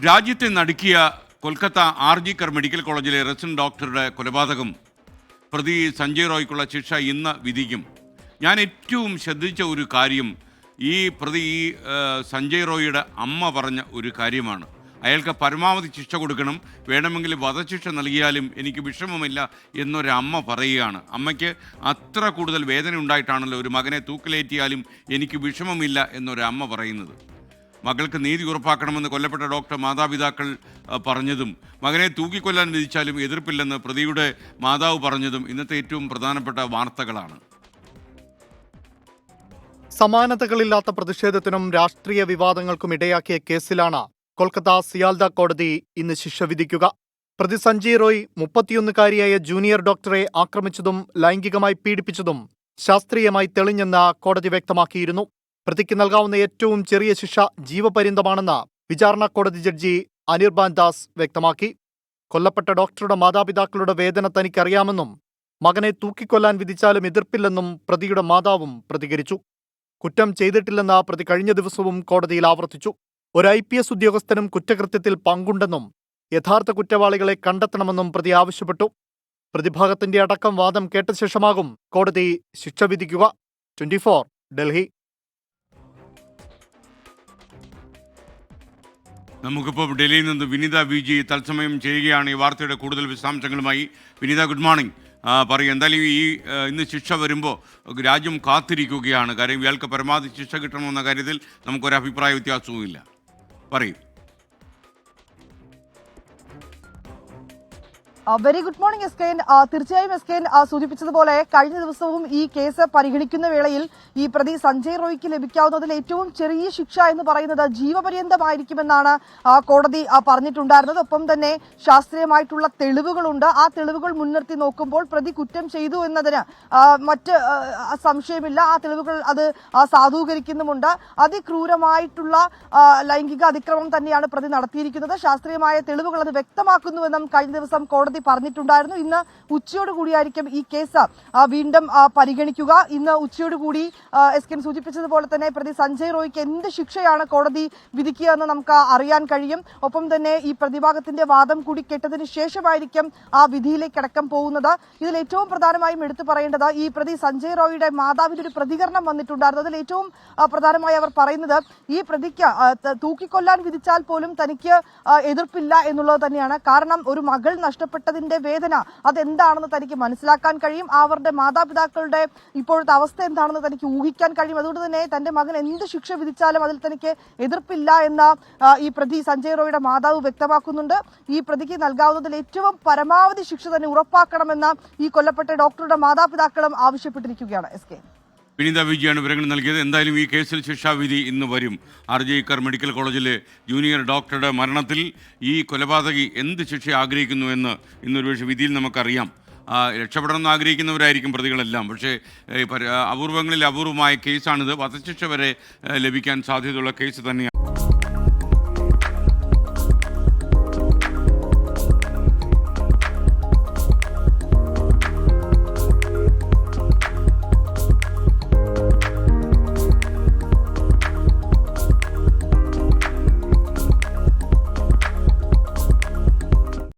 രാജ്യത്തെ നടുക്കിയ കൊൽക്കത്ത RG കർ മെഡിക്കൽ കോളേജിലെ റെസിഡന്റ് ഡോക്ടറുടെ കൊലപാതകം പ്രതി സഞ്ജയ് റോയ്ക്കുള്ള ശിക്ഷ ഇന്ന് വിധിക്കും. ഞാൻ ഏറ്റവും ശ്രദ്ധിച്ച ഒരു കാര്യം ഈ സഞ്ജയ് റോയിയുടെ അമ്മ പറഞ്ഞ ഒരു കാര്യമാണ്. അയാൾക്ക് പരമാവധി ശിക്ഷ കൊടുക്കണം, വേണമെങ്കിൽ വധശിക്ഷ നൽകിയാലും എനിക്ക് വിഷമമില്ല എന്നൊരമ്മ പറയുകയാണ്. അമ്മയ്ക്ക് അത്ര കൂടുതൽ വേദന ഉണ്ടായിട്ടാണല്ലോ ഒരു മകനെ തൂക്കിലേറ്റിയാലും എനിക്ക് വിഷമമില്ല എന്നൊരമ്മ പറയുന്നത്. മകൾക്ക് നീതി ഉറപ്പാക്കണമെന്ന് കൊല്ലപ്പെട്ട ഡോക്ടർ മാതാപിതാക്കൾ പറഞ്ഞതും മകനെ തൂക്കിക്കൊല്ലാൻ വിധിച്ചാലും എതിർപ്പില്ലെന്ന് പ്രതിയുടെ മാതാവ് പറഞ്ഞതും ഇന്നത്തെ ഏറ്റവും പ്രധാനപ്പെട്ട വാർത്തകളാണ്. സമാനതകളില്ലാത്ത പ്രതിഷേധത്തിനും രാഷ്ട്രീയ വിവാദങ്ങൾക്കും ഇടയാക്കിയ കേസിലാണ് കൊൽക്കത്ത സിയാൽദ കോടതി ഇന്ന് ശിക്ഷ വിധിക്കുക. പ്രതി സഞ്ജയ് റോയ് 31-കാരിയായ ജൂനിയർ ഡോക്ടറെ ആക്രമിച്ചതും ലൈംഗികമായി പീഡിപ്പിച്ചതും ശാസ്ത്രീയമായി തെളിഞ്ഞെന്ന് കോടതി വ്യക്തമാക്കിയിരുന്നു. പ്രതിക്ക് നൽകാവുന്ന ഏറ്റവും ചെറിയ ശിക്ഷ ജീവപര്യന്തമാണെന്ന് വിചാരണ കോടതി ജഡ്ജി അനിർബാൻ ദാസ് വ്യക്തമാക്കി. കൊല്ലപ്പെട്ട ഡോക്ടറുടെ മാതാപിതാക്കളുടെ വേദന തനിക്കറിയാമെന്നും മകനെ തൂക്കിക്കൊല്ലാൻ വിധിച്ചാലും എതിർപ്പില്ലെന്നും പ്രതിയുടെ മാതാവും പ്രതികരിച്ചു. കുറ്റം ചെയ്തിട്ടില്ലെന്ന് പ്രതി കഴിഞ്ഞ ദിവസവും കോടതിയിൽ ആവർത്തിച്ചു. ഒരു IPS ഉദ്യോഗസ്ഥനും കുറ്റകൃത്യത്തിൽ പങ്കുണ്ടെന്നും യഥാർത്ഥ കുറ്റവാളികളെ കണ്ടെത്തണമെന്നും പ്രതി ആവശ്യപ്പെട്ടു. പ്രതിഭാഗത്തിന്റെ അടക്കം വാദം കേട്ട ശേഷമാകും കോടതി ശിക്ഷ വിധിക്കുക. 24 ഡൽഹി. നമുക്കിപ്പോൾ ഡൽഹിയിൽ നിന്ന് വിനിത VG തത്സമയം ചെയ്യുകയാണ് ഈ വാർത്തയുടെ കൂടുതൽ വിശദാംശങ്ങളുമായി. Vinitha, good morning. പറയും എന്തായാലും ഇന്ന് ശിക്ഷ വരുമ്പോൾ രാജ്യം കാത്തിരിക്കുകയാണ്. കാര്യം ഇയാൾക്ക് പരമാവധി ശിക്ഷ കിട്ടണമെന്ന കാര്യത്തിൽ നമുക്കൊരു അഭിപ്രായ വ്യത്യാസവും ഇല്ല. പറയും. Very good morning SKN. തീർച്ചയായും SKN സൂചിപ്പിച്ചതുപോലെ കഴിഞ്ഞ ദിവസവും ഈ കേസ് പരിഗണിക്കുന്ന വേളയിൽ ഈ പ്രതി സഞ്ജയ് റോയ്ക്ക് ലഭിക്കാവുന്നതിൽ ഏറ്റവും ചെറിയ ശിക്ഷ എന്ന് പറയുന്നത് ജീവപര്യന്തമായിരിക്കുമെന്നാണ് കോടതി പറഞ്ഞിട്ടുണ്ടായിരുന്നത്. ഒപ്പം തന്നെ ശാസ്ത്രീയമായിട്ടുള്ള തെളിവുകളുണ്ട്. ആ തെളിവുകൾ മുൻനിർത്തി നോക്കുമ്പോൾ പ്രതി കുറ്റം ചെയ്തു എന്നതിന് മറ്റ് സംശയമില്ല. ആ തെളിവുകൾ അത് സാധൂകരിക്കുന്നുമുണ്ട്. അതിക്രൂരമായിട്ടുള്ള ലൈംഗിക അതിക്രമം തന്നെയാണ് പ്രതി നടത്തിയിരിക്കുന്നത്. ശാസ്ത്രീയമായ തെളിവുകൾ അത് വ്യക്തമാക്കുന്നുവെന്നും കഴിഞ്ഞ ദിവസം കോടതി പറഞ്ഞിട്ടുണ്ടായിരുന്നു. ഇന്ന് ഉച്ചയോടുകൂടിയായിരിക്കും ഈ കേസ് വീണ്ടും പരിഗണിക്കുക. ഇന്ന് ഉച്ചയോടുകൂടി SKN സൂചിപ്പിച്ചതുപോലെ തന്നെ പ്രതി സഞ്ജയ് റോയ്ക്ക് എന്ത് ശിക്ഷയാണ് കോടതി വിധിക്കുക എന്ന് നമുക്ക് അറിയാൻ കഴിയും. ഒപ്പം തന്നെ ഈ പ്രതിഭാഗത്തിന്റെ വാദം കൂടി കേട്ടതിന് ശേഷമായിരിക്കും ആ വിധിയിലേക്ക് അടക്കം പോകുന്നത്. ഇതിൽ ഏറ്റവും പ്രധാനമായും എടുത്തു പറയേണ്ടത് ഈ പ്രതി സഞ്ജയ് റോയിയുടെ മാതാവിന്റെ ഒരു പ്രതികരണം വന്നിട്ടുണ്ടായിരുന്നു. അതിൽ ഏറ്റവും പ്രധാനമായി അവർ പറയുന്നത് ഈ പ്രതിക്ക് തൂക്കിക്കൊല്ലാൻ വിധിച്ചാൽ പോലും തനിക്ക് എതിർപ്പില്ല എന്നുള്ളത് തന്നെയാണ്. കാരണം ഒരു മകൾ നഷ്ടപ്പെട്ടതിന്റെ വേദന അതെന്താണെന്ന് തനിക്ക് മനസ്സിലാക്കാൻ കഴിയും. അവരുടെ മാതാപിതാക്കളുടെ ഇപ്പോഴത്തെ അവസ്ഥ എന്താണെന്ന് തനിക്ക് ഊഹിക്കാൻ കഴിയും. അതുകൊണ്ട് തന്നെ തന്റെ മകൻ എന്ത് ശിക്ഷ വിധിച്ചാലും അതിൽ തനിക്ക് എതിർപ്പില്ല എന്ന് ഈ പ്രതി സഞ്ജയ് റോയിയുടെ മാതാവ് വ്യക്തമാക്കുന്നുണ്ട്. ഈ പ്രതിക്ക് നൽകാവുന്നതിൽ ഏറ്റവും പരമാവധി ശിക്ഷ തന്നെ ഉറപ്പാക്കണമെന്ന് ഈ കൊല്ലപ്പെട്ട ഡോക്ടറുടെ മാതാപിതാക്കളും ആവശ്യപ്പെട്ടിരിക്കുകയാണ്. SKN. വിനിത VGയാണ് വിവരങ്ങൾ നൽകിയത്. എന്തായാലും ഈ കേസിൽ ശിക്ഷാവിധി ഇന്ന് വരും. RG കർ മെഡിക്കൽ കോളേജിലെ ജൂനിയർ ഡോക്ടറുടെ മരണത്തിൽ ഈ കൊലപാതകി എന്ത് ശിക്ഷ ആഗ്രഹിക്കുന്നുവെന്ന് ഇന്നൊരു പക്ഷേ വിധിയിൽ നമുക്കറിയാം. രക്ഷപ്പെടണമെന്ന് ആഗ്രഹിക്കുന്നവരായിരിക്കും പ്രതികളെല്ലാം. പക്ഷേ അപൂർവങ്ങളിൽ അപൂർവമായ കേസാണിത്. വധശിക്ഷ വരെ ലഭിക്കാൻ സാധ്യതയുള്ള കേസ് തന്നെയാണ്.